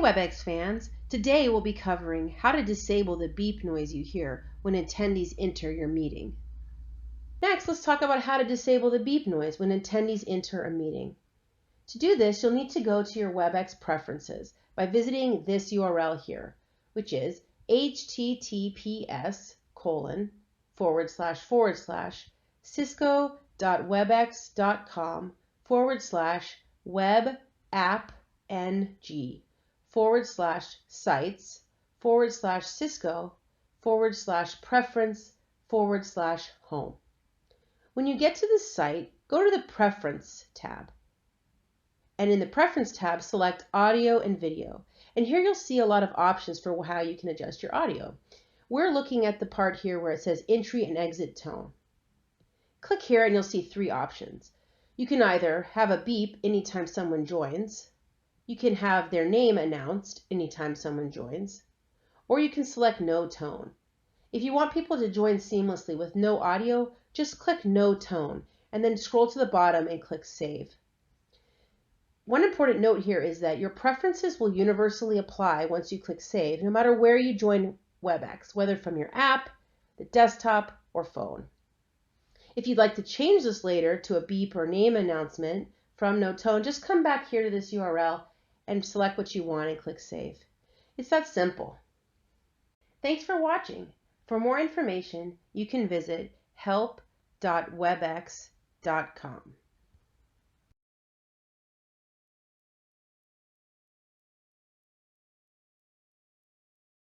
Webex fans, today we'll be covering how to disable the beep noise you hear when attendees enter your meeting. Next, let's talk about how to disable the beep noise when attendees enter a meeting. To do this, you'll need to go to your Webex preferences by visiting this URL here, which is https://webappng/sites/sites/preference/home. When you get to this site, go to the Preference tab. And in the Preference tab, select Audio and Video. And here you'll see a lot of options for how you can adjust your audio. We're looking at the part here where it says Entry and Exit Tone. Click here and you'll see three options. You can either have a beep anytime someone joins, you can have their name announced anytime someone joins, or you can select No Tone. If you want people to join seamlessly with no audio, just click No Tone and then scroll to the bottom and click Save. One important note here is that your preferences will universally apply once you click Save, no matter where you join Webex, whether from your app, the desktop, or phone. If you'd like to change this later to a beep or name announcement from No Tone, just come back here to this URL and select what you want and click Save. It's that simple. Thanks for watching. For more information, you can visit help.webex.com.